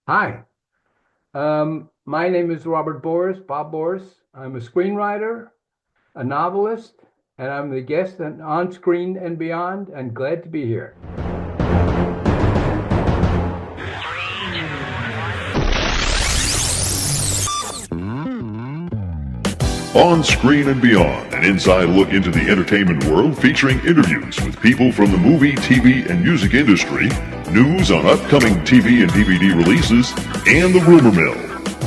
Hi, my name is Robert Boris, Bob Boris. I'm a screenwriter, a novelist, and I'm the guest on Screen and Beyond, and glad to be here. On Screen and Beyond, an inside look into the entertainment world featuring interviews with people from the movie, TV, and music industry, news on upcoming TV and DVD releases, and the rumor mill.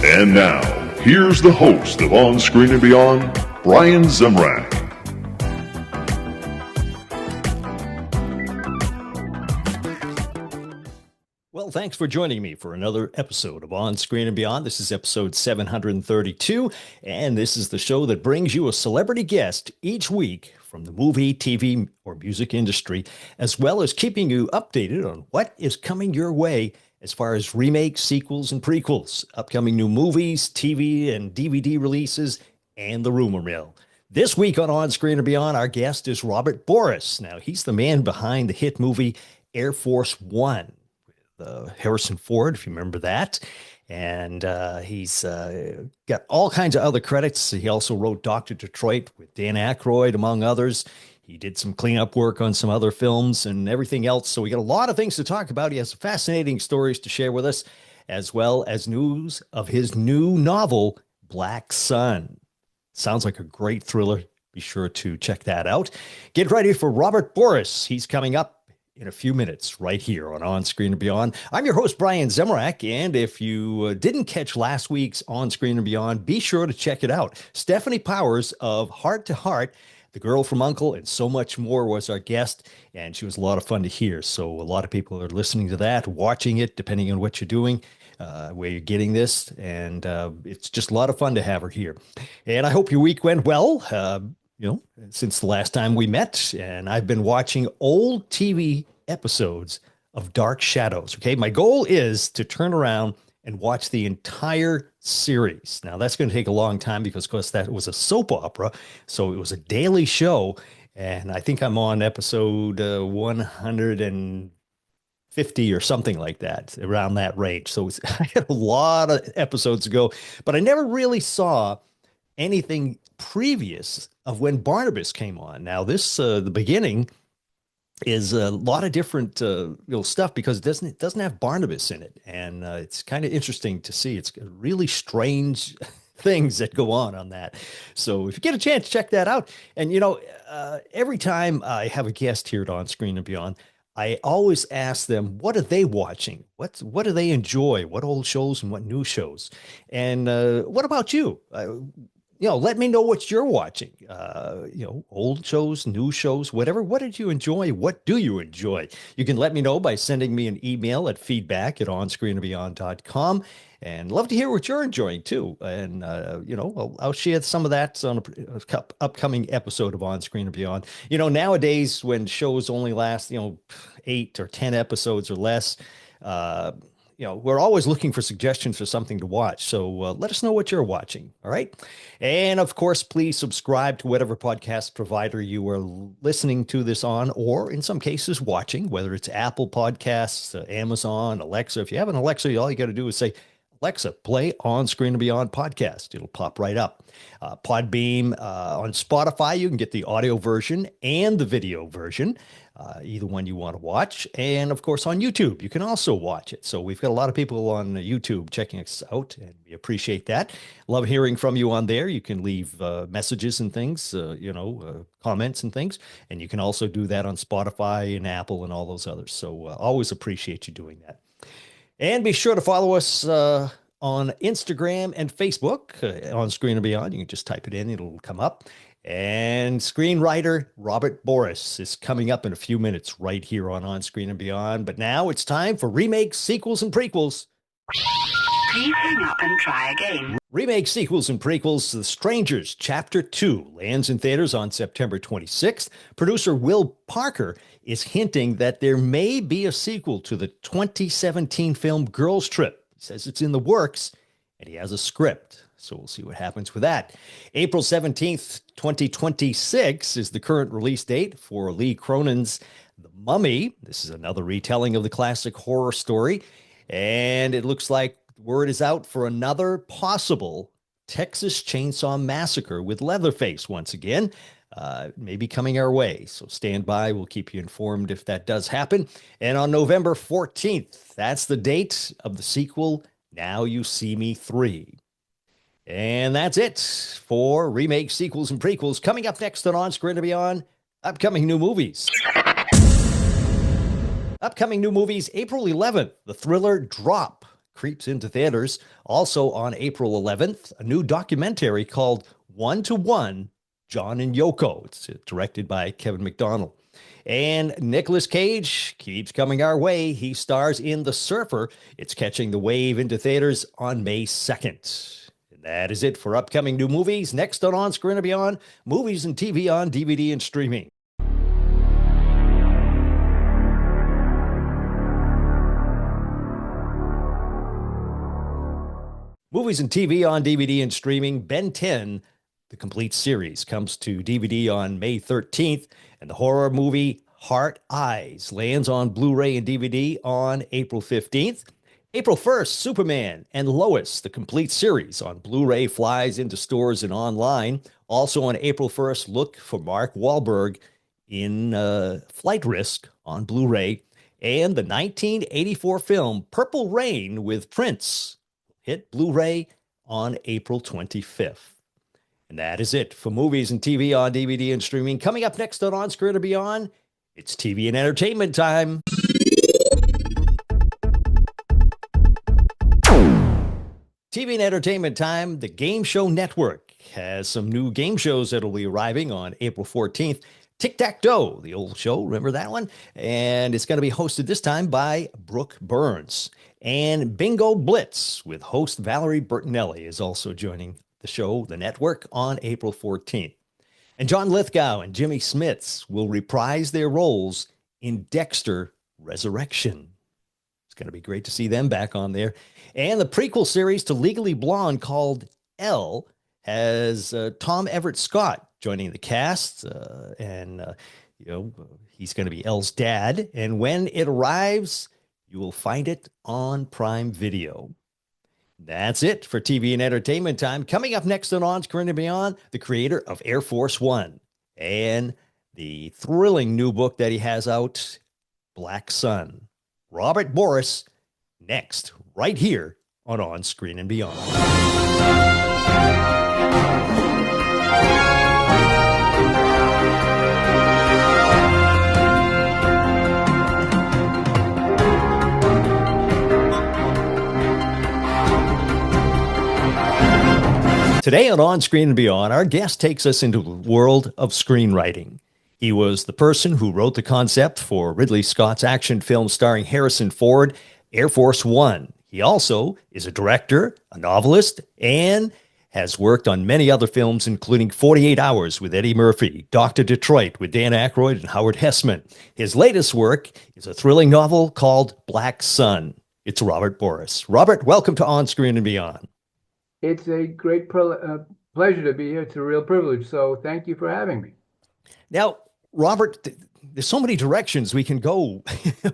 And now, here's the host of On Screen and Beyond, Brian Zemrak. Well, thanks for joining me for another episode of On Screen and Beyond. This is episode 732, and this is the show that brings you a celebrity guest each week from the movie, TV, or music industry, as well as keeping you updated on what is coming your way as far as remakes, sequels, and prequels, upcoming new movies, TV, and DVD releases, and the rumor mill. This week on Screen and Beyond, our guest is Robert Boris. Now, he's the man behind the hit movie Air Force One. Harrison Ford, if you remember that. And he's got all kinds of other credits. He also wrote Dr. Detroit with Dan Akroyd, among others. He did some cleanup work on some other films and everything else. So we got a lot of things to talk about. He has fascinating stories to share with us, as well as news of his new novel, Black Sun. Sounds like a great thriller. Be sure to check that out. Get ready for Robert Boris. He's coming up in a few minutes right here on Screen and Beyond. I'm your host, Brian Zemrak, and if you didn't catch last week's On Screen and Beyond, be sure to check it out. Stephanie Powers of Heart to Heart, The Girl from U.N.C.L.E., and so much more was our guest, and she was a lot of fun to hear. So a lot of people are listening to that, watching it, depending on what you're doing, where you're getting this, and it's just a lot of fun to have her here. And I hope your week went well. Since the last time we met, and I've been watching old TV episodes of Dark Shadows. Okay. My goal is to turn around and watch the entire series. Now, that's going to take a long time because, of course, that was a soap opera. So it was a daily show. And I think I'm on episode 150 or something like that, around that range. So I had a lot of episodes to go, but I never really saw anything previous of when Barnabas came on. Now, the beginning is a lot of different stuff because it doesn't have Barnabas in it, and it's kind of interesting to see. It's really strange things that go on that. So if you get a chance, check that out. And every time I have a guest here at On Screen and Beyond, I always ask them, what are they watching? What do they enjoy? What old shows and what new shows? And what about you? Let me know what you're watching. Old shows, new shows, whatever. What did you enjoy? What do you enjoy? You can let me know by sending me an email at feedback@onscreenandbeyond.com. And love to hear what you're enjoying too. And, I'll share some of that on a upcoming episode of On Screen and Beyond. Nowadays when shows only last, 8 or 10 episodes or less, we're always looking for suggestions for something to watch. So let us know what you're watching. All right. And of course, please subscribe to whatever podcast provider you are listening to this on, or in some cases watching, whether it's Apple Podcasts, Amazon, Alexa. If you have an Alexa, all you got to do is say, Alexa, play On Screen and Beyond podcast. It'll pop right up. Podbeam, on Spotify, you can get the audio version and the video version, either one you want to watch. And of course, on YouTube, you can also watch it. So we've got a lot of people on YouTube checking us out, and we appreciate that. Love hearing from you on there. You can leave messages and things, comments and things. And you can also do that on Spotify and Apple and all those others. So always appreciate you doing that. And be sure to follow us on Instagram and Facebook, On Screen and Beyond. You can just type it in, it'll come up. And screenwriter Robert Boris is coming up in a few minutes right here on Screen and Beyond. But now it's time for remakes, sequels, and prequels. Please hang up and try again. Remakes, sequels, and prequels to The Strangers, Chapter 2, lands in theaters on September 26th. Producer Will Parker is hinting that there may be a sequel to the 2017 film Girls Trip. He says it's in the works, and he has a script. So we'll see what happens with that. April 17th, 2026 is the current release date for Lee Cronin's The Mummy. This is another retelling of the classic horror story. And it looks like word is out for another possible Texas Chainsaw Massacre with Leatherface once again. Maybe coming our way. So stand by. We'll keep you informed if that does happen. And on November 14th, that's the date of the sequel, Now You See Me 3. And that's it for remakes, sequels, and prequels. Coming up next on Screen and Beyond, upcoming new movies. Upcoming new movies, April 11th, the thriller Drop creeps into theaters. Also on April 11th, a new documentary called 1-to-1, John and Yoko. It's directed by Kevin McDonald. And Nicolas Cage keeps coming our way. He stars in The Surfer. It's catching the wave into theaters on May 2nd. And that is it for upcoming new movies. Next on Screen and Beyond, movies and TV on DVD and streaming. Movies and TV on DVD and streaming. Ben 10, the complete series, comes to DVD on May 13th, and the horror movie Heart Eyes lands on Blu-ray and DVD on April 15th. April 1st, Superman and Lois, the complete series on Blu-ray, flies into stores and online. Also on April 1st, look for Mark Wahlberg in Flight Risk on Blu-ray. And the 1984 film Purple Rain with Prince hit Blu-ray on April 25th. And that is it for movies and TV on DVD and streaming. Coming up next on Screen and Beyond, it's TV and entertainment time. TV and entertainment time. The Game Show Network has some new game shows that'll be arriving on April 14th. Tic-Tac-Toe, the old show, remember that one? And it's going to be hosted this time by Brooke Burns. And Bingo Blitz with host Valerie Bertinelli is also joining the show, the network, on April 14th. And John Lithgow and Jimmy Smits will reprise their roles in Dexter Resurrection. It's going to be great to see them back on there. And the prequel series to Legally Blonde called Elle has Tom Everett Scott joining the cast. He's going to be Elle's dad. And when it arrives, you will find it on Prime Video. That's it for TV and entertainment time. Coming up next on Screen and Beyond, the creator of Air Force One and the thrilling new book that he has out, Black Sun. Robert Boris, next, right here on Screen and Beyond. Today on Screen and Beyond, our guest takes us into the world of screenwriting. He was the person who wrote the concept for Ridley Scott's action film starring Harrison Ford, Air Force One. He also is a director, a novelist, and has worked on many other films, including 48 Hours with Eddie Murphy, Dr. Detroit with Dan Akroyd and Howard Hessman. His latest work is a thrilling novel called Black Sun. It's Robert Boris. Robert, welcome to On Screen and Beyond. It's a great pleasure to be here. It's a real privilege. So thank you for having me. Now, Robert, there's so many directions we can go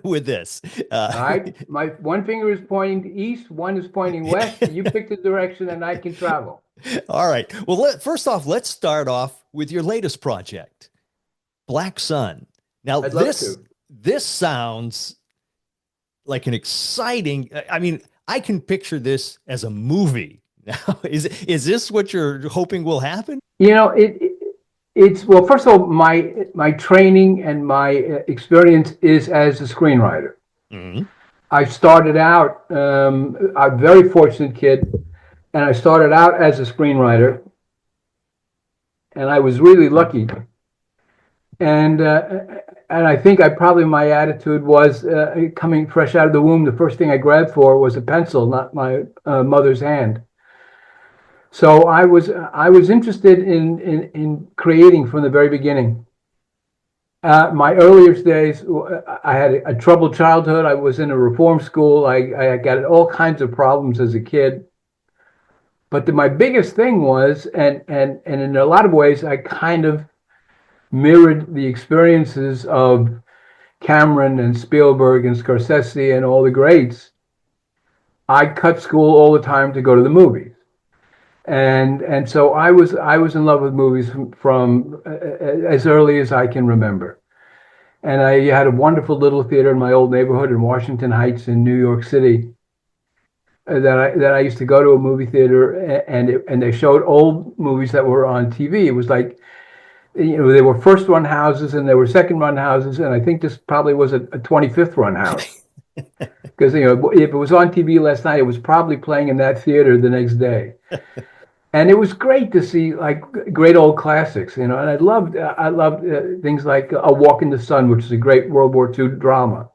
with this. All right. My one finger is pointing east, one is pointing west. You pick the direction and I can travel. All right. Well, first off, let's start off with your latest project, Black Sun. Now, this sounds like an exciting, I can picture this as a movie. Now, is this what you're hoping will happen? It's well, first of all, my training and my experience is as a screenwriter. Mm-hmm. I started out, I'm a very fortunate kid, and I started out as a screenwriter, and I was really lucky. And I think my attitude was coming fresh out of the womb. The first thing I grabbed for was a pencil, not my mother's hand. So I was interested in creating from the very beginning. My earliest days, I had a troubled childhood. I was in a reform school. I got all kinds of problems as a kid. But my biggest thing was, and in a lot of ways, I kind of mirrored the experiences of Cameron and Spielberg and Scorsese and all the greats. I cut school all the time to go to the movies. And so I was in love with movies from as early as I can remember. And I had a wonderful little theater in my old neighborhood in Washington Heights in New York City that I used to go to a movie theater, and they showed old movies that were on TV. It was like, there were first run houses and there were second run houses, and I think this probably was a 25th run house. Because if it was on TV last night, it was probably playing in that theater the next day. And it was great to see like great old classics, and I loved things like A Walk in the Sun, which is a great World War II drama,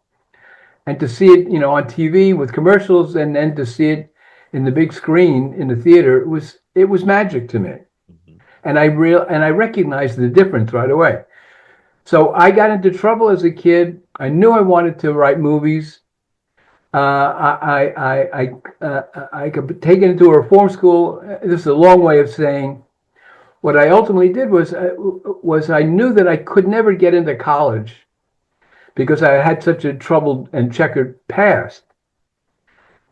and to see it, on TV with commercials, and then to see it in the big screen in the theater, it was magic to me, and I recognized the difference right away. So I got into trouble as a kid. I knew I wanted to write movies. I got taken into a reform school. This is a long way of saying what I ultimately did was I knew that I could never get into college because I had such a troubled and checkered past.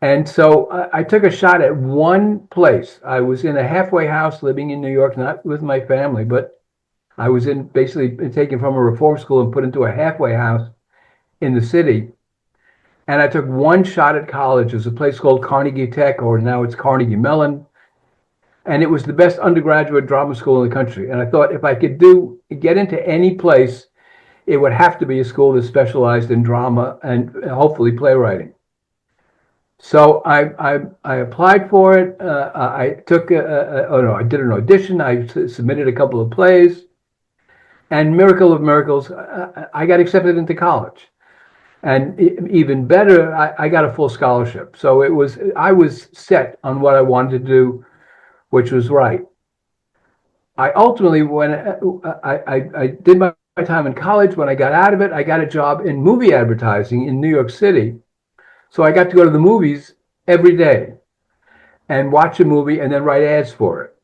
And so I took a shot at one place. I was in a halfway house living in New York, not with my family, but I was basically taken from a reform school and put into a halfway house in the city. And I took one shot at college. There's a place called Carnegie Tech, or now it's Carnegie Mellon. And it was the best undergraduate drama school in the country. And I thought if I could get into any place, it would have to be a school that specialized in drama and hopefully playwriting. So I applied for it. I did an audition. I submitted a couple of plays. And miracle of miracles, I got accepted into college. And even better, I got a full scholarship. So I was set on what I wanted to do, which was right. I ultimately, when I did my time in college, when I got out of it, I got a job in movie advertising in New York City. So I got to go to the movies every day and watch a movie and then write ads for it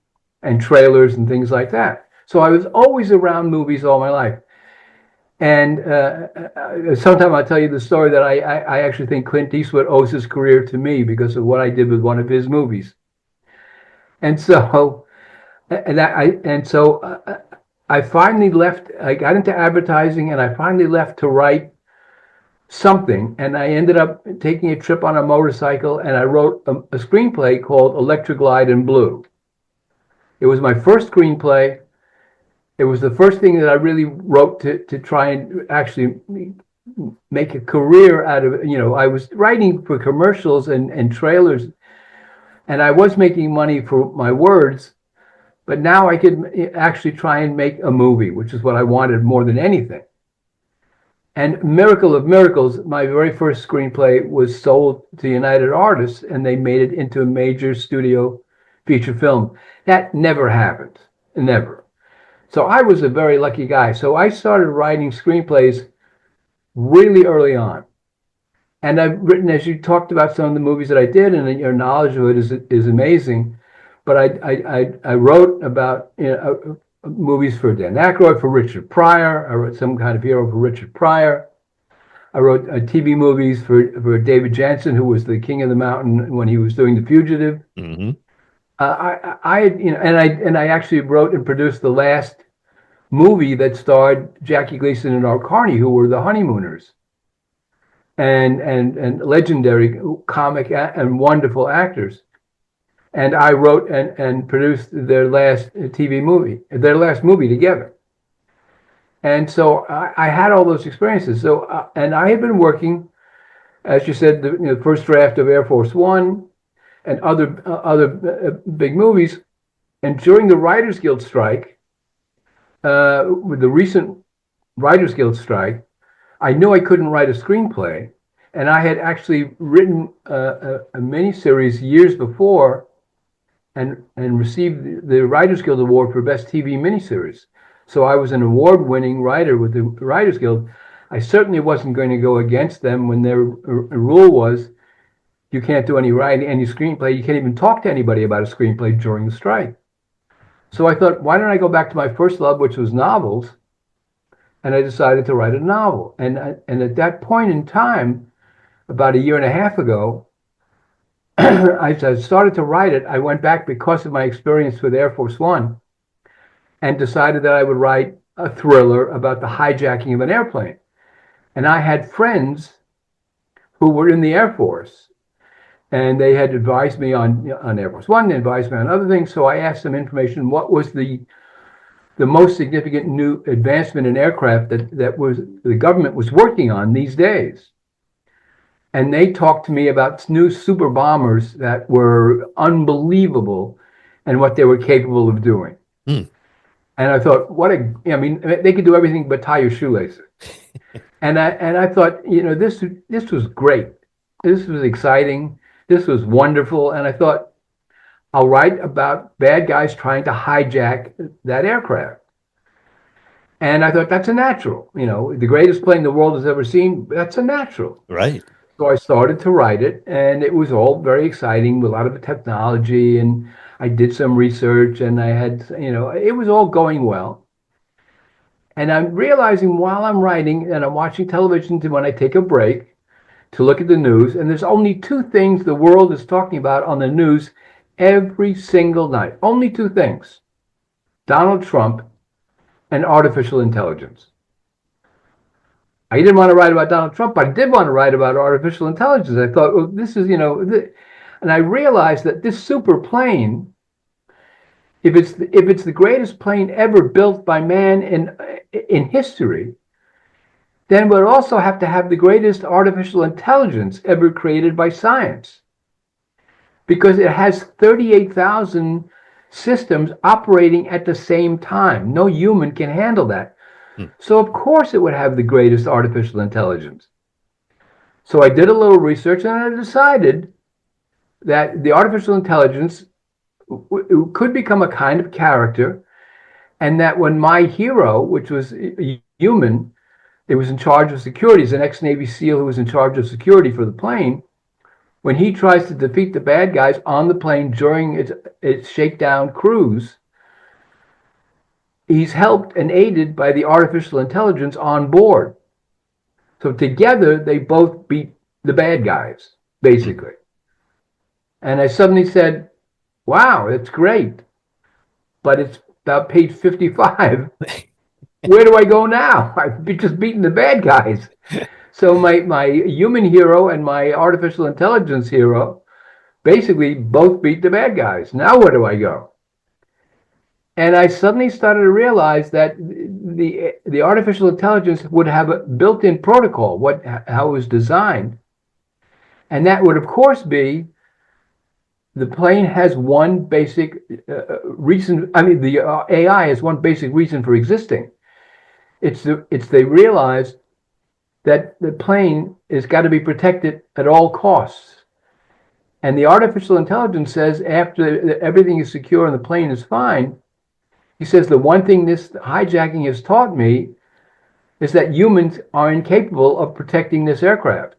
and trailers and things like that. So I was always around movies all my life. And sometime I'll tell you the story that I actually think Clint Eastwood owes his career to me because of what I did with one of his movies. And so, I finally left. I got into advertising, and I finally left to write something. And I ended up taking a trip on a motorcycle, and I wrote a screenplay called Electric Light and Blue. It was my first screenplay. It was the first thing that I really wrote to try and actually make a career out of it. I was writing for commercials and trailers, and I was making money for my words, but now I could actually try and make a movie, which is what I wanted more than anything. And miracle of miracles, my very first screenplay was sold to United Artists, and they made it into a major studio feature film. That never happened, never. So I was a very lucky guy. So I started writing screenplays really early on. And I've written, as you talked about some of the movies that I did, and your knowledge of it is amazing. But I wrote about movies for Dan Akroyd, for Richard Pryor. I wrote Some Kind of Hero for Richard Pryor. I wrote TV movies for David Jansen, who was the king of the mountain when he was doing The Fugitive. Mm-hmm. I actually wrote and produced the last movie that starred Jackie Gleason and Art Carney, who were the Honeymooners, and legendary comic and wonderful actors. And I wrote and produced their last movie together. And so I had all those experiences. So and I had been working, as you said, the first draft of Air Force One and other big movies. And during the Writers Guild strike, with the recent Writers Guild strike, I knew I couldn't write a screenplay. And I had actually written a miniseries years before and received the Writers Guild Award for Best TV Miniseries. So I was an award-winning writer with the Writers Guild. I certainly wasn't going to go against them when their rule was you can't do any writing, any screenplay. You can't even talk to anybody about a screenplay during the strike. So I thought, why don't I go back to my first love, which was novels? And I decided to write a novel. And at that point in time, about a year and a half ago, I started to write it. I went back because of my experience with Air Force One and decided that I would write a thriller about the hijacking of an airplane. And I had friends who were in the Air Force, and they had advised me on Air Force One, they advised me on other things. So I asked them information. What was the most significant new advancement in aircraft that was the government was working on these days? And they talked to me about new super bombers that were unbelievable and what they were capable of doing. Mm. And I thought, I mean, they could do everything but tie your shoelaces. and I thought, this was great. This was exciting. This was wonderful. And I thought, I'll write about bad guys trying to hijack that aircraft. And I thought, that's a natural. The greatest plane the world has ever seen, that's a natural. Right. So I started to write it, and it was all very exciting with a lot of technology, and I did some research, and I had, it was all going well. And I'm realizing while I'm writing and I'm watching television when I take a break to look at the news, and there's only two things the world is talking about on the news every single night. Only two things: Donald Trump and artificial intelligence. I didn't want to write about Donald Trump, but I did want to write about artificial intelligence. I thought, well, this is, and I realized that this super plane, if it's the greatest plane ever built by man in history, then we'll also have to have the greatest artificial intelligence ever created by science, because it has 38,000 systems operating at the same time. No human can handle that. So of course it would have the greatest artificial intelligence. So I did a little research, and I decided that the artificial intelligence could become a kind of character, and that when my hero, which was a human, it was in charge of security, as an ex-Navy SEAL who was in charge of security for the plane, when he tries to defeat the bad guys on the plane during its shakedown cruise, he's helped and aided by the artificial intelligence on board. So together, they both beat the bad guys, basically. And I suddenly said, wow, that's great. But it's about page 55. Where do I go now? I've just beaten the bad guys. So my human hero and my artificial intelligence hero basically both beat the bad guys. Now where do I go? And I suddenly started to realize that the artificial intelligence would have a built-in protocol, how it was designed. And that would, of course, be the plane has one basic reason. I mean, the AI has one basic reason for existing. They realized that the plane has got to be protected at all costs. And the artificial intelligence says after everything is secure and the plane is fine, he says, the one thing this hijacking has taught me is that humans are incapable of protecting this aircraft.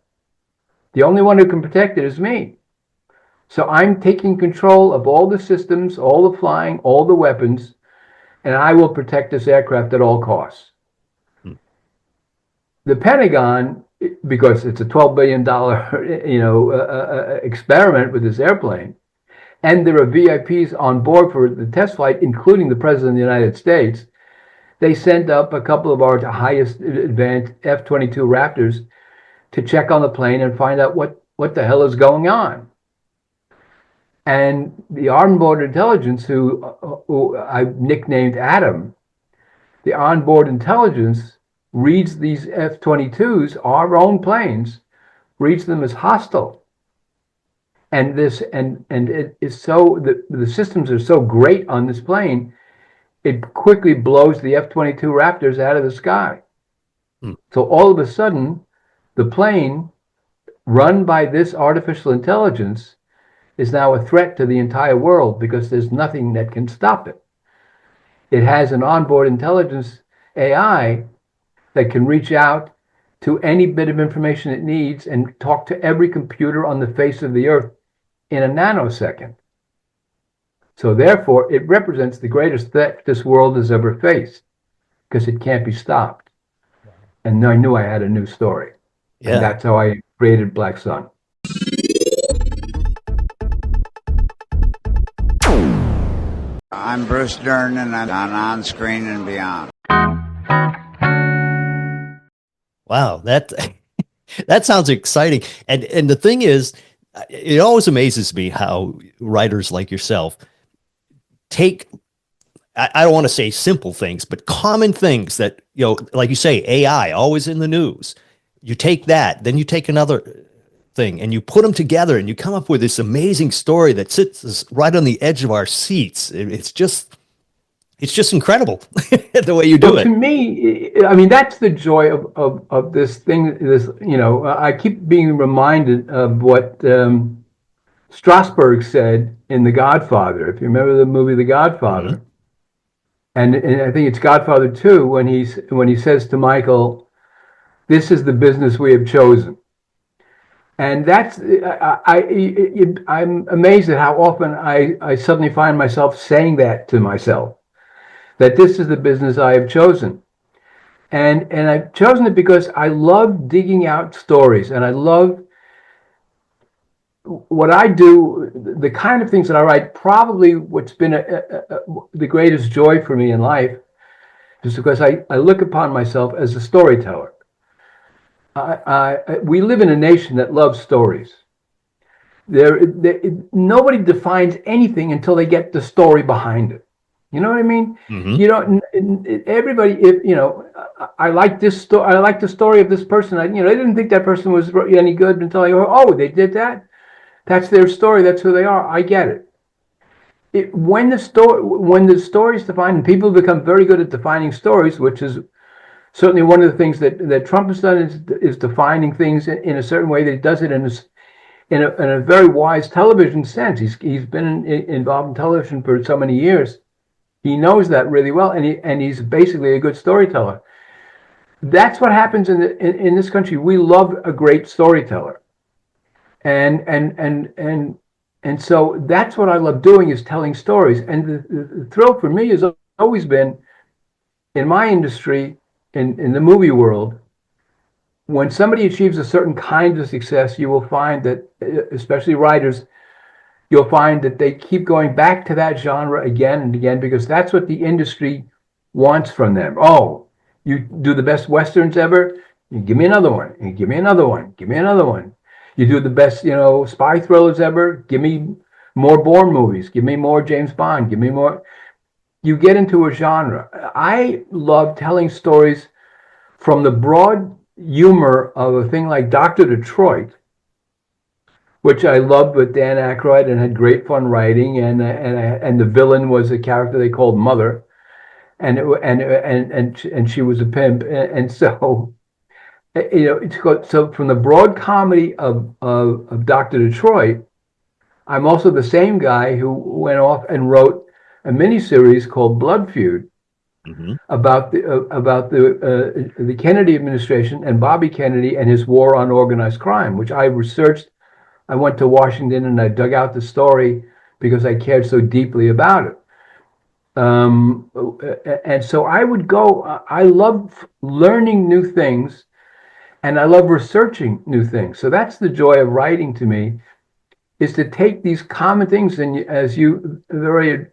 The only one who can protect it is me. So I'm taking control of all the systems, all the flying, all the weapons, and I will protect this aircraft at all costs. The Pentagon, because it's a $12 billion, experiment with this airplane, and there are VIPs on board for the test flight, including the President of the United States, they sent up a couple of our highest advanced F-22 Raptors to check on the plane and find out what the hell is going on. And the onboard intelligence, who I nicknamed Adam, the onboard intelligence reads these F-22s, our own planes, reads them as hostile. And it is so the systems are so great on this plane, it quickly blows the F-22 Raptors out of the sky. So all of a sudden, the plane run by this artificial intelligence is now a threat to the entire world because there's nothing that can stop it. It has an onboard intelligence AI that can reach out to any bit of information it needs and talk to every computer on the face of the earth in a nanosecond. So therefore, it represents the greatest threat this world has ever faced because it can't be stopped. And I knew I had a new story. Yeah. And that's how I created Black Sun. I'm Bruce Dern, and I'm on Screen and Beyond. Wow, that that sounds exciting. And the thing is, it always amazes me how writers like yourself take, I don't want to say simple things, but common things that, like you say, AI, always in the news. You take that, then you take another thing and you put them together and you come up with this amazing story that sits right on the edge of our seats. It's just incredible the way you do Well, it. to me, I mean, that's the joy of this thing. I keep being reminded of what Strasberg said in The Godfather. If you remember the movie The Godfather, and I think it's Godfather 2, when he says to Michael, "This is the business we have chosen." And that's I'm amazed at how often I suddenly find myself saying that to myself, that this is the business I have chosen. And I've chosen it because I love digging out stories, and I love what I do, the kind of things that I write. Probably what's been the greatest joy for me in life is because I look upon myself as a storyteller. We live in a nation that loves stories. Nobody defines anything until they get the story behind it. You know what I mean? Mm-hmm. You don't. Everybody, I like this story. I like the story of this person. I didn't think that person was any good until I go, oh, they did that. That's their story. That's who they are. I get it. When the story is defined, and people become very good at defining stories, which is certainly one of the things that Trump has done, is defining things in a certain way. That he does it in a very wise television sense. He's been involved in television for so many years. He knows that really well, and he's basically a good storyteller. That's what happens in this country. We love a great storyteller, and so that's what I love doing, is telling stories. And the thrill for me has always been, in my industry, in the movie world, when somebody achieves a certain kind of success, you will find that, especially writers, you'll find that they keep going back to that genre again and again, because that's what the industry wants from them. Oh, you do the best Westerns ever? You give me another one. And give me another one. Give me another one. You do the best, spy thrillers ever? Give me more Bourne movies. Give me more James Bond. Give me more. You get into a genre. I love telling stories from the broad humor of a thing like Dr. Detroit, which I loved with Dan Akroyd and had great fun writing, and the villain was a character they called Mother, and she was a pimp, and so so from the broad comedy of Dr. Detroit, I'm also the same guy who went off and wrote a miniseries called Blood Feud, mm-hmm. about the Kennedy administration and Bobby Kennedy and his war on organized crime, which I researched. I went to Washington and I dug out the story because I cared so deeply about it. And so I would go, I love learning new things, and I love researching new things. So that's the joy of writing to me, is to take these common things, and as you very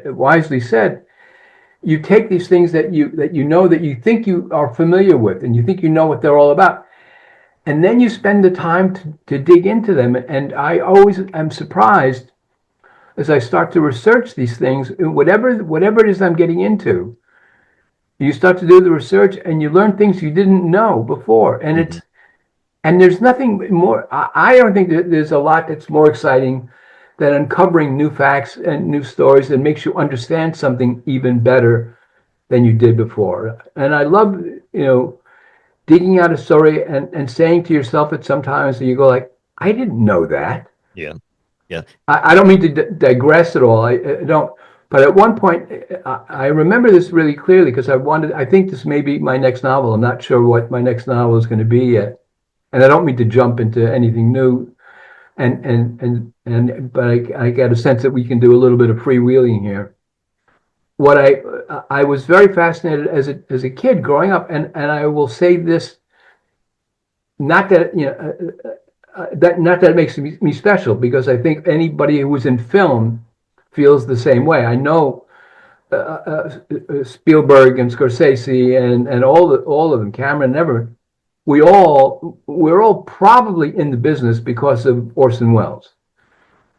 wisely said, you take these things that you think you are familiar with, and you think you know what they're all about. And then you spend the time to dig into them. And I always am surprised as I start to research these things, whatever it is I'm getting into, you start to do the research and you learn things you didn't know before. And mm-hmm. And there's nothing more. I don't think that there's a lot that's more exciting than uncovering new facts and new stories that makes you understand something even better than you did before. And I love, digging out a story and saying to yourself that sometimes you go like, I didn't know that. Yeah. Yeah. I don't mean to digress at all. I don't. But at one point, I remember this really clearly because I think this may be my next novel. I'm not sure what my next novel is going to be yet. And I don't mean to jump into anything new. But I get a sense that we can do a little bit of freewheeling here. What I was very fascinated as a kid growing up, and I will say this, not that not that it makes me special, because I think anybody who was in film feels the same way. I know Spielberg and Scorsese and all of them, Cameron, never. We're all probably in the business because of Orson Welles.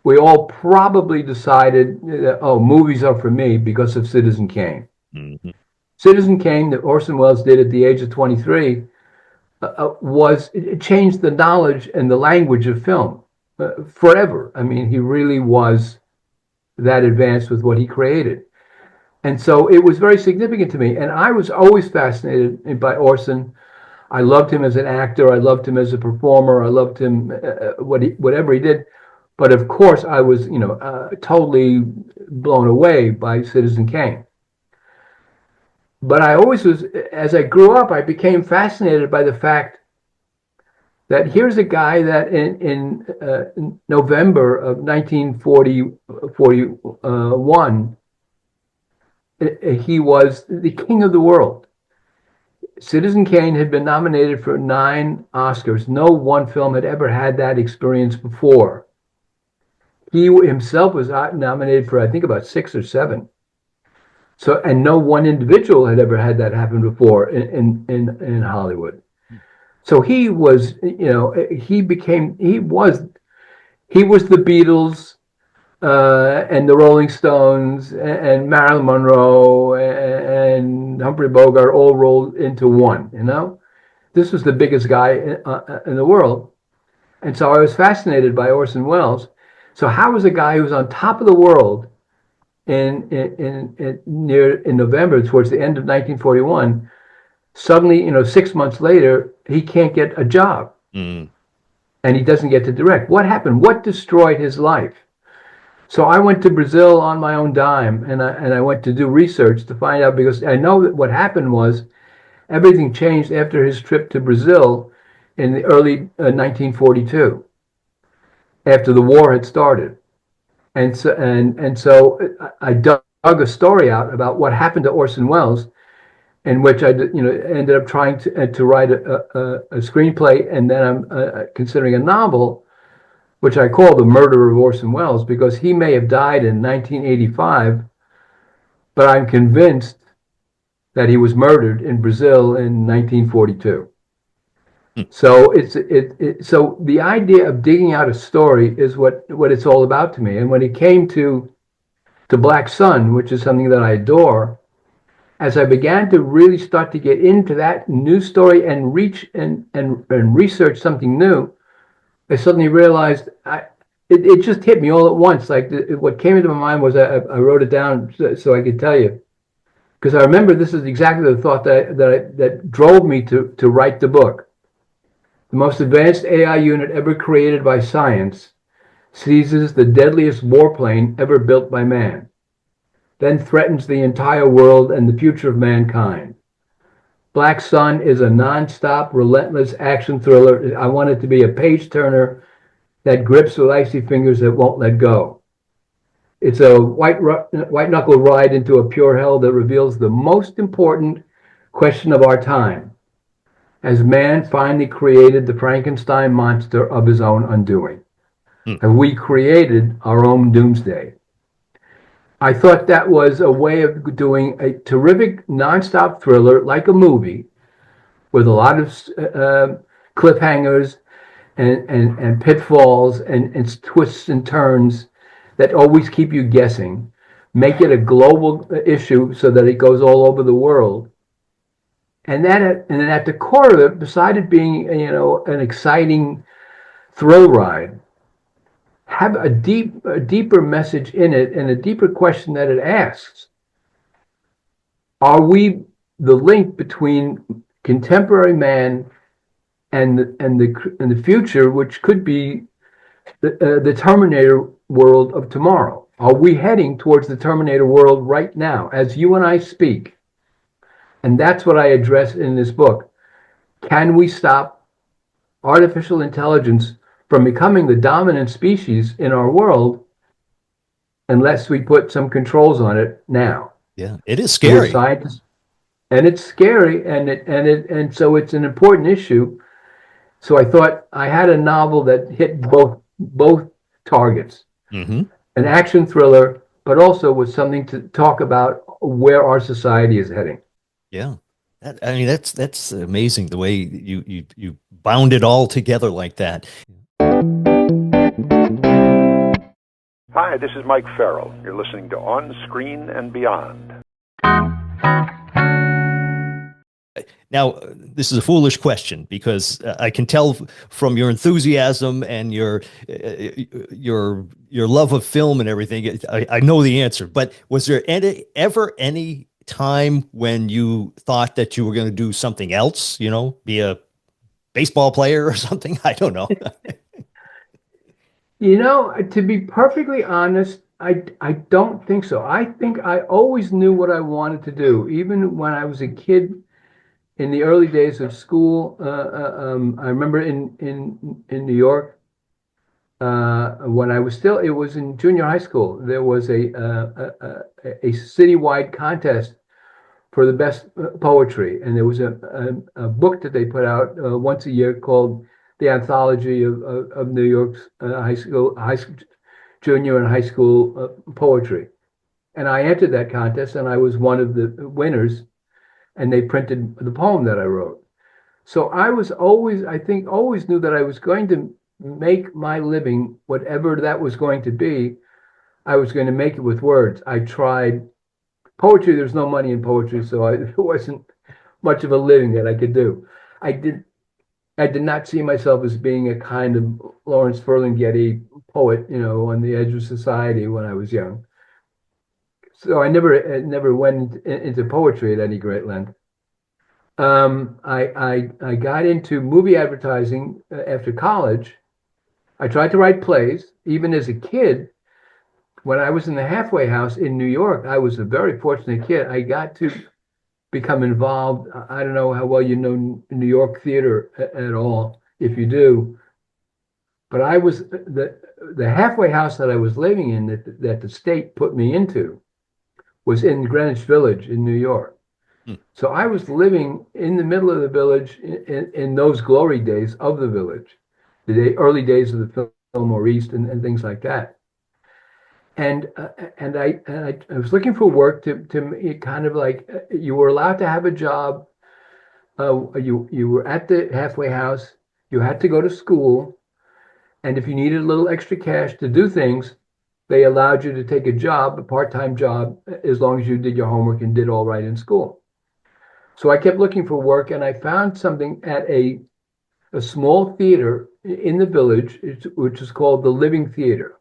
We all probably decided, oh, movies are for me because of Citizen Kane. Mm-hmm. Citizen Kane, that Orson Welles did at the age of 23, it changed the knowledge and the language of film forever. I mean, he really was that advanced with what he created. And so it was very significant to me. And I was always fascinated by Orson. I loved him as an actor. I loved him as a performer. I loved him, whatever he did. But of course, I was, totally blown away by Citizen Kane. But I always was, as I grew up, I became fascinated by the fact that here's a guy that in November of 1941, he was the king of the world. Citizen Kane had been nominated for 9 Oscars. No one film had ever had that experience before. He himself was nominated for, I think, about 6 or 7. So, and no one individual had ever had that happen before in Hollywood. So he was, he was the Beatles and the Rolling Stones and Marilyn Monroe and Humphrey Bogart all rolled into one. This was the biggest guy in the world, and so I was fascinated by Orson Welles. So how was a guy who was on top of the world in November, towards the end of 1941, suddenly, 6 months later, he can't get a job, and he doesn't get to direct? What happened? What destroyed his life? So I went to Brazil on my own dime, and I went to do research to find out, because I know that what happened was everything changed after his trip to Brazil in the early 1942, after the war had started. And so I dug a story out about what happened to Orson Welles, in which I ended up trying to write a screenplay, and then I'm considering a novel, which I call The Murder of Orson Welles, because he may have died in 1985, but I'm convinced that he was murdered in Brazil in 1942. So so the idea of digging out a story is what it's all about to me. And when it came to Black Sun, which is something that I adore, as I began to really start to get into that new story and reach and research something new, I suddenly realized it just hit me all at once. Like what came into my mind was I wrote it down so I could tell you, because I remember this is exactly the thought that drove me to write the book. The most advanced AI unit ever created by science seizes the deadliest warplane ever built by man, then threatens the entire world and the future of mankind. Black Sun is a non-stop, relentless action thriller. I want it to be a page-turner that grips with icy fingers that won't let go. It's a white-knuckle ride into a pure hell that reveals the most important question of our time, as man finally created the Frankenstein monster of his own undoing. Have we created our own doomsday? I thought that was a way of doing a terrific nonstop thriller, like a movie, with a lot of cliffhangers and pitfalls and twists and turns that always keep you guessing. Make it a global issue so that it goes all over the world. And then at the core of it, besides it being an exciting thrill ride, have a deeper message in it, and a deeper question that it asks: are we the link between contemporary man and the future, which could be the Terminator world of tomorrow? Are we heading towards the Terminator world right now, as you and I speak? And that's what I address in this book. Can we stop artificial intelligence from becoming the dominant species in our world unless we put some controls on it now? Yeah, it is scary. Scientists, and it's scary, and so it's an important issue. So I thought I had a novel that hit both targets. An action thriller but also was something to talk about where our society is heading. Yeah. I mean, that's amazing the way you bound it all together like that. Hi, this is Mike Farrell. You're listening to On Screen and Beyond. Now, this is a foolish question because I can tell from your enthusiasm and your love of film and everything. I know the answer, but was there ever any time when you thought that you were going to do something else? You know, be a baseball player or something? I don't know. You know, to be perfectly honest, I don't think so. I think I always knew what I wanted to do, even when I was a kid in the early days of school. I remember in New York, when I was still, it was in junior high school. There was a citywide contest for the best poetry, and there was a book that they put out once a year called the Anthology of New York's high school, junior and high school poetry. And I entered that contest, and I was one of the winners. And they printed the poem that I wrote. So I was always, I think, always knew that I was going to make my living, whatever that was going to be. I was going to make it with words. I tried poetry. There's no money in poetry, so it wasn't much of a living that I could do. I did not see myself as being a kind of Lawrence Ferlinghetti poet, you know, on the edge of society when I was young. So I never went into poetry at any great length. I got into movie advertising after college. I tried to write plays. Even as a kid, when I was in the Halfway House in New York, I was a very fortunate kid. I got to become involved. I don't know how well you know New York theater at all, if you do. But I was the halfway house that I was living in that the state put me into was in Greenwich Village in New York. So I was living in the middle of the village in those glory days of the village, early days of the Fillmore East and things like that. And I was looking for work to kind of like, you were allowed to have a job. You were at the halfway house. You had to go to school. And if you needed a little extra cash to do things, they allowed you to take a job, a part-time job, as long as you did your homework and did all right in school. So I kept looking for work, and I found something at a small theater in the village, which is called the Living Theater,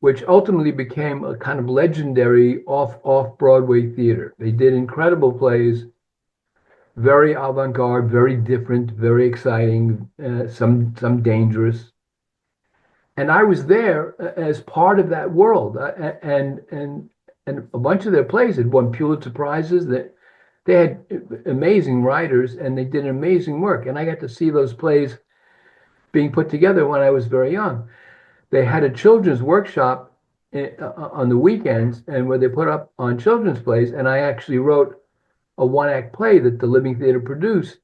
which ultimately became a kind of legendary off-Broadway theater. They did incredible plays, very avant-garde, very different, very exciting, some dangerous. And I was there as part of that world, and a bunch of their plays had won Pulitzer Prizes. That they had amazing writers, and they did amazing work. And I got to see those plays being put together when I was very young. They had a children's workshop on the weekends, and where they put up on children's plays. And I actually wrote a one-act play that the Living Theater produced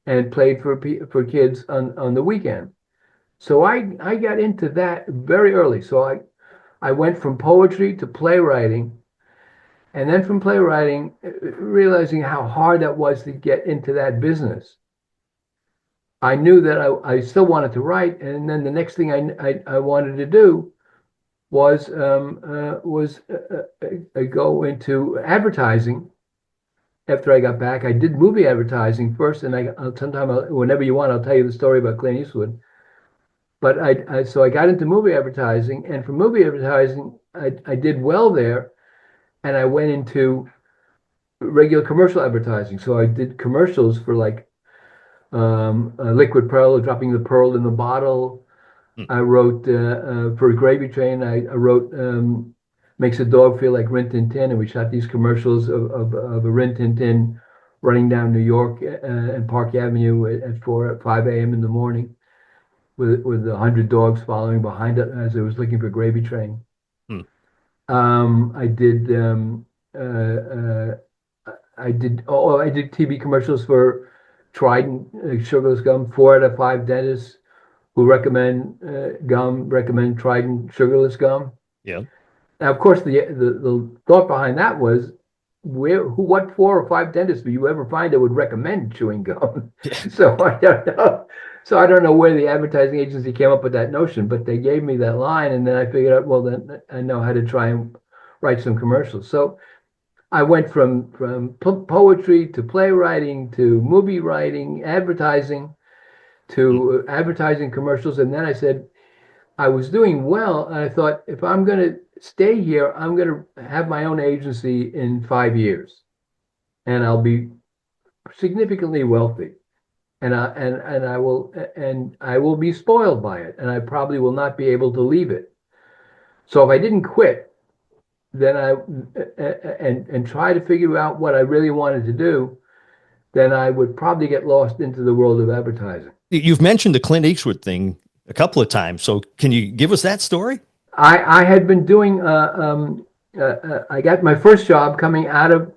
and played for kids on the weekend. So I got into that very early. So I went from poetry to playwriting, and then from playwriting, realizing how hard that was to get into that business. I knew that I still wanted to write, and then the next thing I wanted to do was go into advertising. After I got back, I did movie advertising first, and whenever you want, I'll tell you the story about Clint Eastwood. But so I got into movie advertising, and from movie advertising, I did well there, and I went into regular commercial advertising. So I did commercials for like Liquid Pearl, dropping the pearl in the bottle. I wrote for Gravy Train. I wrote Makes a Dog Feel Like Rin Tin Tin, and we shot these commercials of a Rin Tin Tin running down New York and Park Avenue at 5 a.m. in the morning, with 100 dogs following behind it as I was looking for Gravy Train. I did TV commercials for Trident sugarless gum. 4 out of 5 dentists who recommend Trident sugarless gum. Yeah. Now, of course, the thought behind that was, what 4 or 5 dentists will you ever find that would recommend chewing gum? So I don't know. So I don't know where the advertising agency came up with that notion, but they gave me that line, and then I figured out, well, then I know how to try and write some commercials. So I went from poetry to playwriting to movie writing, advertising to advertising commercials, and then I said, I was doing well, and I thought, if I'm going to stay here, I'm going to have my own agency in 5 years, and I'll be significantly wealthy, and I will be spoiled by it, and I probably will not be able to leave it. So if I didn't quit, then and try to figure out what I really wanted to do, then I would probably get lost into the world of advertising. You've mentioned the Clint Eastwood thing a couple of times, so can you give us that story? I had been doing. I got my first job coming out of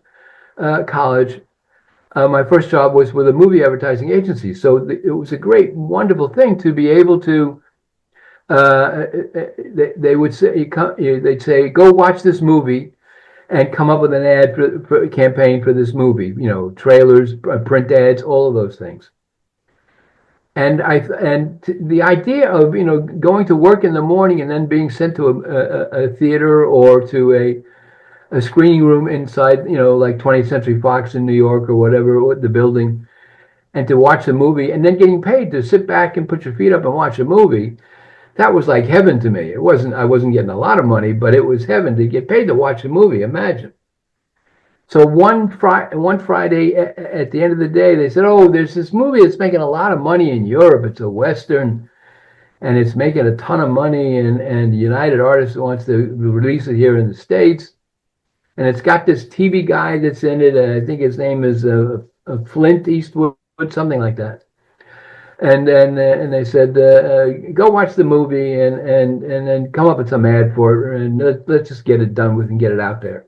college. My first job was with a movie advertising agency, so it was a great, wonderful thing to be able to. They would say, they'd say, go watch this movie, and come up with an ad for a campaign for this movie. You know, trailers, print ads, all of those things. And the idea of going to work in the morning and then being sent to a theater or to a screening room inside like 20th Century Fox in New York or whatever the building, and to watch a movie and then getting paid to sit back and put your feet up and watch a movie, that was like heaven to me. I wasn't getting a lot of money, but it was heaven to get paid to watch a movie. Imagine. So one Friday at the end of the day, they said, "Oh, there's this movie that's making a lot of money in Europe. It's a Western, and it's making a ton of money. And United Artists wants to release it here in the States. And it's got this TV guy that's in it. I think his name is Clint Eastwood, something like that." And then they said, "Go watch the movie and then come up with some ad for it, and let's just get it done with and get it out there."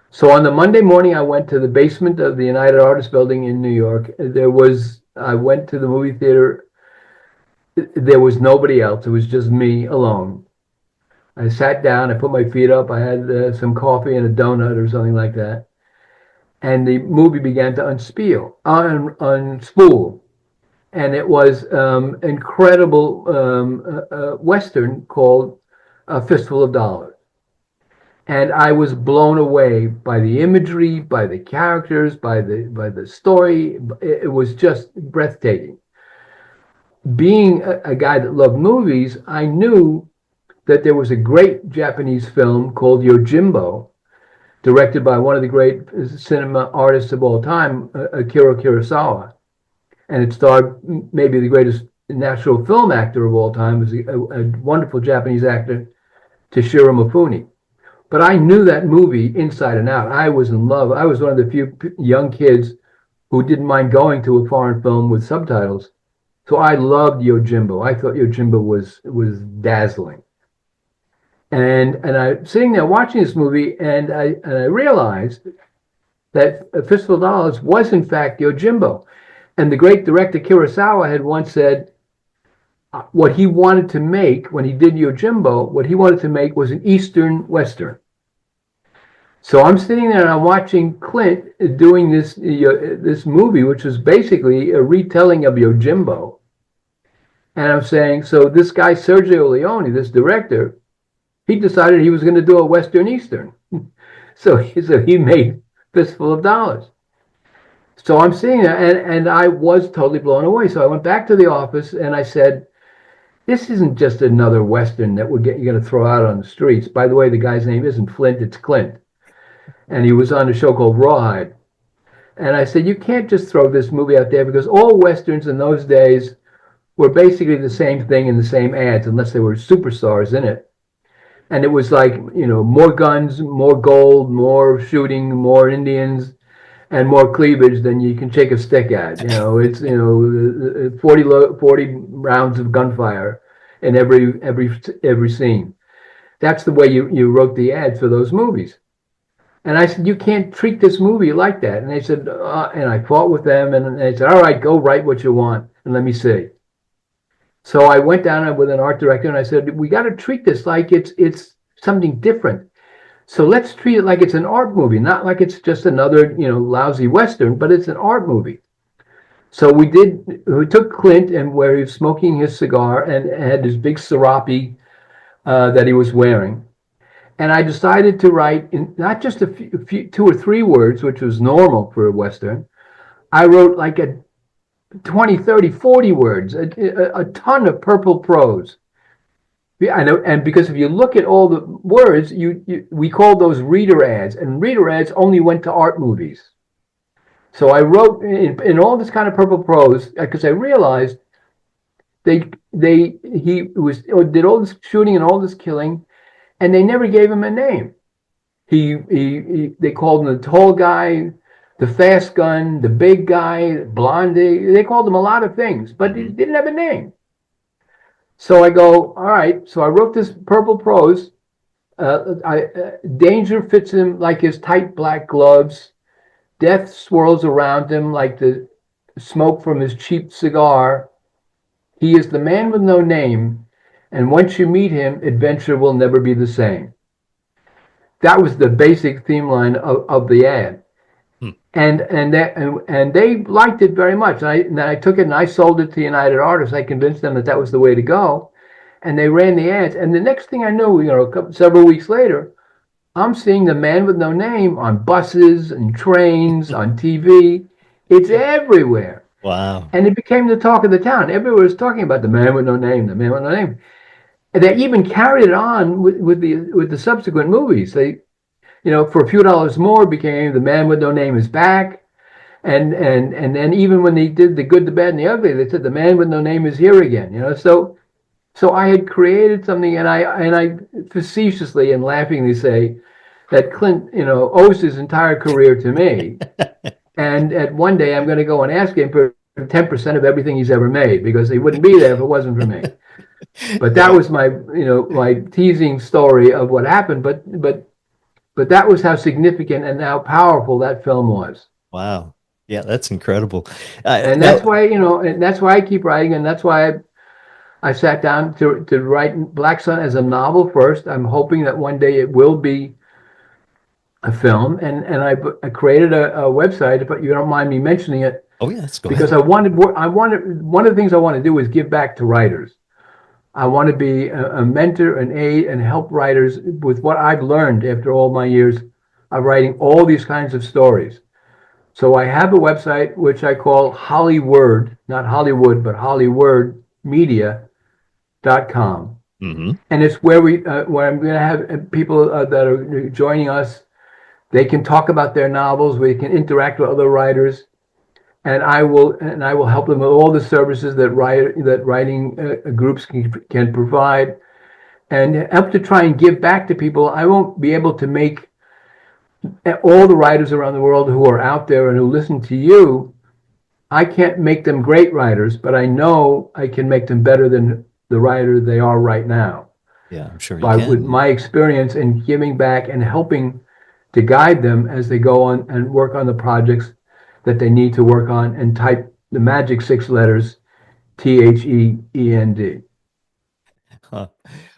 So on the Monday morning, I went to the basement of the United Artists building in New York. I went to the movie theater. There was nobody else. It was just me alone. I sat down, I put my feet up, I had some coffee and a donut or something like that. And the movie began to unspool. And it was incredible Western called A Fistful of Dollars. And I was blown away by the imagery, by the characters, by the story. It was just breathtaking. Being a guy that loved movies, I knew that there was a great Japanese film called Yojimbo, directed by one of the great cinema artists of all time, Akira Kurosawa. And it starred maybe the greatest natural film actor of all time, was a wonderful Japanese actor, Toshiro Mifune. But I knew that movie inside and out. I was in love. I was one of the few young kids who didn't mind going to a foreign film with subtitles. So I loved Yojimbo. I thought Yojimbo was dazzling. And I sitting there watching this movie, and I realized that A Fistful of Dollars was in fact Yojimbo. And the great director Kurosawa had once said, what he wanted to make when he did Yojimbo, what he wanted to make was an Eastern Western. So I'm sitting there and I'm watching Clint doing this movie, which was basically a retelling of Yojimbo. And I'm saying, so this guy Sergio Leone, this director, he decided he was going to do a Western Eastern. So he made Fistful of Dollars. So I'm sitting there and I was totally blown away. So I went back to the office and I said, this isn't just another Western that you're going to throw out on the streets. By the way, the guy's name isn't Flint, it's Clint. And he was on a show called Rawhide. And I said, you can't just throw this movie out there, because all Westerns in those days were basically the same thing in the same ads, unless they were superstars in it. And it was like, more guns, more gold, more shooting, more Indians, and more cleavage than you can shake a stick at. It's 40 rounds of gunfire in every scene. That's the way you wrote the ads for those movies. And I said, you can't treat this movie like that. And they said, and I fought with them, and they said, all right, go write what you want and let me see. So I went down with an art director and I said, we got to treat this like it's something different. So let's treat it like it's an art movie, not like it's just another, lousy Western, but it's an art movie. So we took Clint and where he was smoking his cigar and had this big serape that he was wearing. And I decided to write in not just a few 2 or 3 words, which was normal for a Western. I wrote like a 20, 30, 40 words, a ton of purple prose. Yeah, I know, and because if you look at all the words, we called those reader ads, and reader ads only went to art movies. So I wrote in all this kind of purple prose because I realized he did all this shooting and all this killing, and they never gave him a name. They called him the tall guy, the fast gun, the big guy, blondie. They called him a lot of things, but he didn't have a name. So I go, all right. So I wrote this purple prose. Danger fits him like his tight black gloves. Death swirls around him like the smoke from his cheap cigar. He is the man with no name, and once you meet him, adventure will never be the same. That was the basic theme line of the ad. And they liked it very much. And I took it and I sold it to United Artists. I convinced them that was the way to go, and they ran the ads. And the next thing I knew, several weeks later, I'm seeing the man with no name on buses and trains, on TV. It's everywhere. Wow! And it became the talk of the town. Everyone was talking about the man with no name, the man with no name. And they even carried it on with the subsequent movies. They, for a few dollars more, became The Man with No Name is Back, and then even when they did The Good, the Bad, and the Ugly, they said The Man with No Name is here again. So I had created something, and I facetiously and laughingly say that Clint, owes his entire career to me, and at one day I'm going to go and ask him for 10% of everything he's ever made because he wouldn't be there if it wasn't for me. But that was my teasing story of what happened, but that was how significant and how powerful that film was. Wow. Yeah, that's incredible. And that's why, and that's why I keep writing, and that's why I sat down to write Black Sun as a novel first. I'm hoping that one day it will be a film, and I created a website, but you don't mind me mentioning it. Oh yeah, let's go because ahead. one of the things I want to do is give back to writers. I want to be a mentor, an aid, and help writers with what I've learned after all my years of writing all these kinds of stories. So I have a website which I call Hollyword, not Hollywood, but hollywordmedia.com. Mm-hmm. And it's where where I'm going to have people that are joining us. They can talk about their novels. We can interact with other writers. And I will help them with all the services that writing groups can provide, and help to try and give back to people. I won't be able to make all the writers around the world who are out there and who listen to you. I can't make them great writers, but I know I can make them better than the writer they are right now. Yeah, I'm sure you can. With my experience in giving back and helping to guide them as they go on and work on the projects that they need to work on, and type the magic 6 letters, THEEND.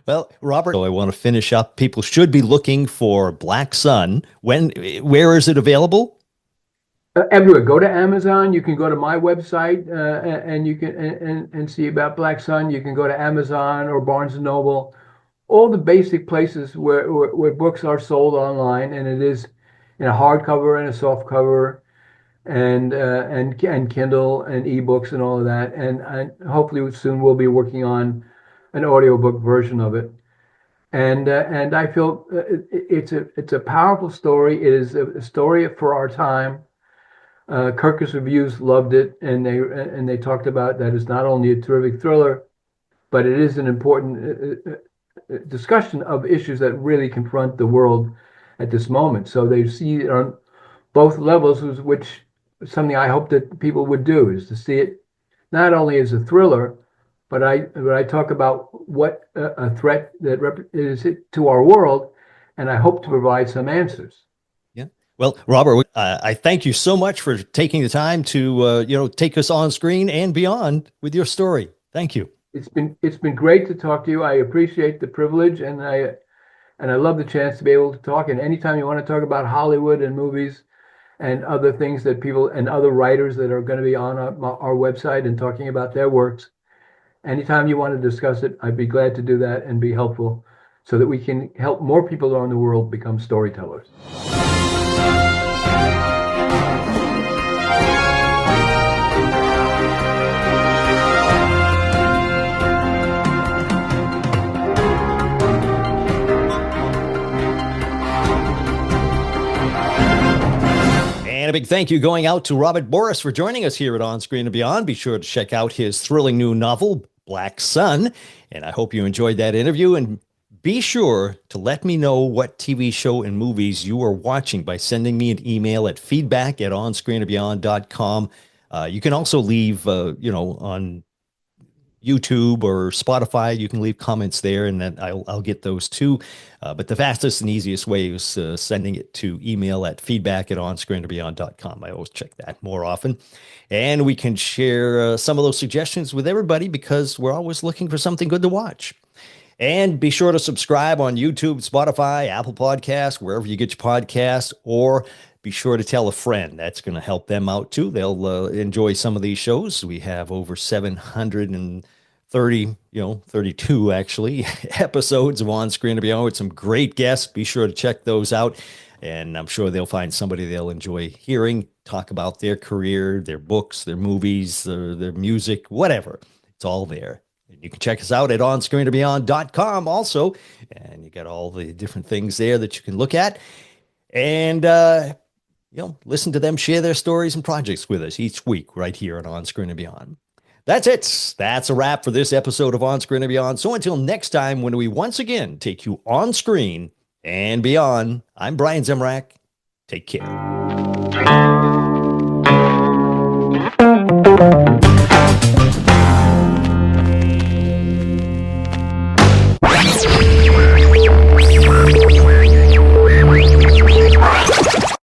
Well, Robert, so I want to finish up. People should be looking for Black Sun. Where is it available? Everywhere. Go to Amazon. You can go to my website and you can and see about Black Sun. You can go to Amazon or Barnes and Noble, all the basic places where books are sold online, and it is in a hardcover and a softcover, and Kindle and ebooks and all of that. And hopefully soon we'll be working on an audiobook version of it. And I feel it's a powerful story. It is a story for our time. Kirkus Reviews loved it, and they talked about that it's not only a terrific thriller, but it is an important discussion of issues that really confront the world at this moment. So they see it on both levels, which is something I hope that people would do, is to see it not only as a thriller, but I talk about what a threat that is to our world, and I hope to provide some answers. Yeah. Well, Robert, I thank you so much for taking the time to take us on screen and beyond with your story. Thank you. It's been great to talk to you. I appreciate the privilege, and And I love the chance to be able to talk. And anytime you want to talk about Hollywood and movies and other things that people and other writers that are going to be on our website and talking about their works, anytime you want to discuss it, I'd be glad to do that and be helpful so that we can help more people around the world become storytellers. And a big thank you going out to Robert Boris for joining us here at On Screen and Beyond. Be sure to check out his thrilling new novel, Black Sun. And I hope you enjoyed that interview. And be sure to let me know what TV show and movies you are watching by sending me an email at feedback@onscreenandbeyond.com. You can also leave, on YouTube or Spotify, you can leave comments there, and then I'll get those too. But the fastest and easiest way is sending it to email at feedback@onscreenandbeyond.com. I always check that more often. And we can share some of those suggestions with everybody because we're always looking for something good to watch. And be sure to subscribe on YouTube, Spotify, Apple Podcasts, wherever you get your podcasts, or be sure to tell a friend. That's going to help them out too. They'll enjoy some of these shows. We have over 730, 32 actually, episodes of On Screen and Beyond with some great guests. Be sure to check those out. And I'm sure they'll find somebody they'll enjoy hearing talk about their career, their books, their movies, their music, whatever. It's all there. You can check us out at onscreenandbeyond.com also. And you got all the different things there that you can look at. And, listen to them share their stories and projects with us each week right here on Screen and Beyond. That's it. That's a wrap for this episode of On Screen and Beyond. So until next time, when we once again take you on screen and beyond, I'm Brian Zemrak. Take care.